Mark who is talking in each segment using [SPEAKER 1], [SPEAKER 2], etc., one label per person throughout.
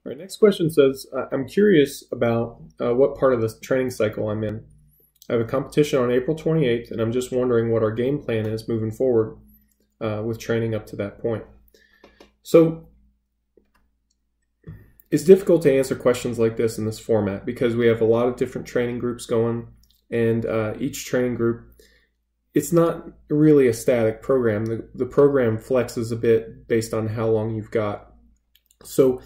[SPEAKER 1] All right, next question says, I'm curious about what part of the training cycle I'm in. I have a competition on April 28th, and I'm just wondering what our game plan is moving forward with training up to that point. So it's difficult to answer questions like this in this format because we have a lot of different training groups going, and each training group, it's not really a static program. The program flexes a bit based on how long you've got. So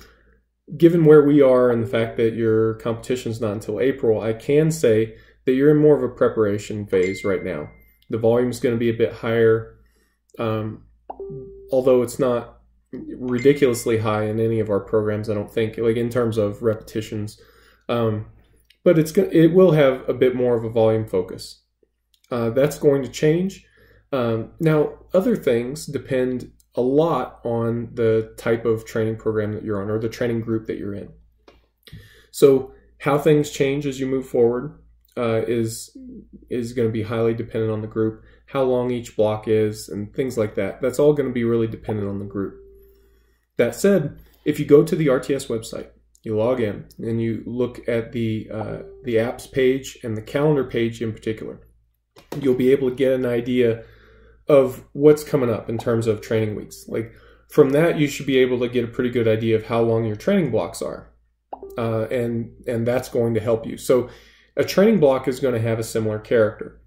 [SPEAKER 1] given where we are and the fact that your competition's not until April, I can say that you're in more of a preparation phase right now. The volume's going to be a bit higher, although it's not ridiculously high in any of our programs, I don't think, like in terms of repetitions. But it will have a bit more of a volume focus. That's going to change. Now, other things depend a lot on the type of training program that you're on or the training group that you're in. So how things change as you move forward is going to be highly dependent on the group, how long each block is, and things like that. That's all going to be really dependent on the group. That said, if you go to the RTS website, you log in and you look at the apps page and the calendar page in particular, you'll be able to get an idea of what's coming up in terms of training weeks. Like from that, you should be able to get a pretty good idea of how long your training blocks are. And that's going to help you. So a training block is going to have a similar character.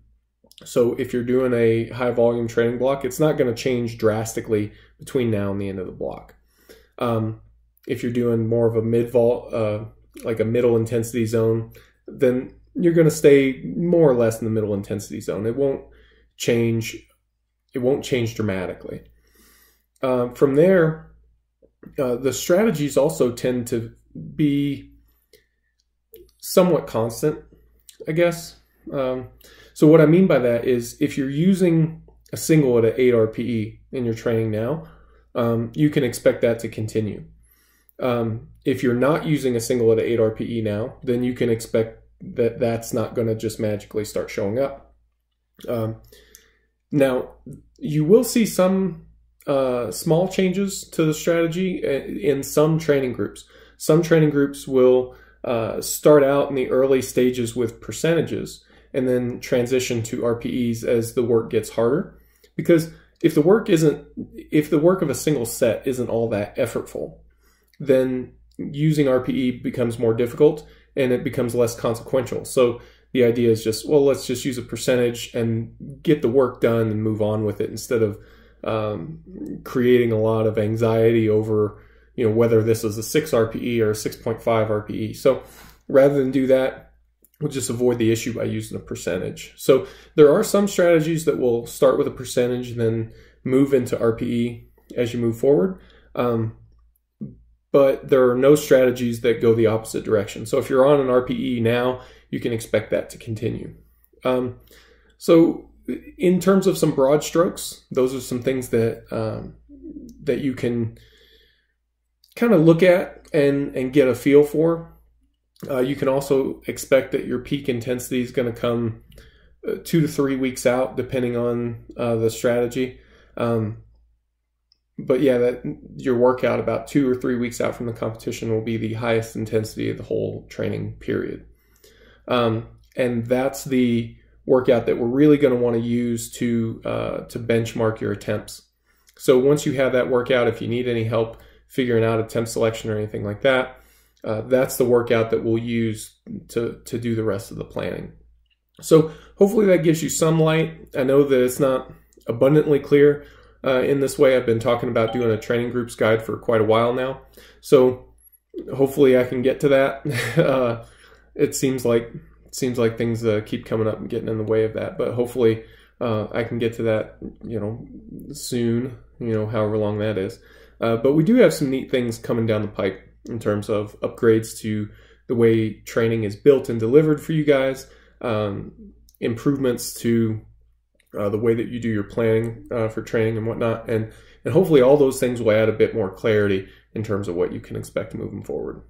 [SPEAKER 1] So if you're doing a high volume training block, it's not going to change drastically between now and the end of the block. If you're doing more of a like a middle intensity zone, then you're going to stay more or less in the middle intensity zone. It won't change dramatically. From there, the strategies also tend to be somewhat constant, I guess. So what I mean by that is if you're using a single at an 8 RPE in your training now, you can expect that to continue. If you're not using a single at an 8 RPE now, then you can expect that that's not going to just magically start showing up. Now, you will see some small changes to the strategy in some training groups. Some training groups will start out in the early stages with percentages and then transition to RPEs as the work gets harder. Because if the work of a single set isn't all that effortful, then using RPE becomes more difficult and it becomes less consequential. So the idea is just, well, let's just use a percentage and get the work done and move on with it instead of creating a lot of anxiety over, whether this is a 6 RPE or a 6.5 RPE. So rather than do that, we'll just avoid the issue by using a percentage. So there are some strategies that will start with a percentage and then move into RPE as you move forward. But there are no strategies that go the opposite direction. So if you're on an RPE now, you can expect that to continue. So in terms of some broad strokes, those are some things that that you can kind of look at and get a feel for. You can also expect that your peak intensity is going to come 2 to 3 weeks out, depending on the strategy. But yeah, that your workout about 2 or 3 weeks out from the competition will be the highest intensity of the whole training period. And that's the workout that we're really going to want to use to benchmark your attempts. So once you have that workout, if you need any help figuring out attempt selection or anything like that, that's the workout that we'll use to do the rest of the planning. So hopefully that gives you some light. I know that it's not abundantly clear in this way. I've been talking about doing a training groups guide for quite a while now. So hopefully I can get to that. It seems like things keep coming up and getting in the way of that, but hopefully I can get to that, soon, however long that is. But we do have some neat things coming down the pipe in terms of upgrades to the way training is built and delivered for you guys, improvements to the way that you do your planning for training and whatnot, and hopefully all those things will add a bit more clarity in terms of what you can expect moving forward.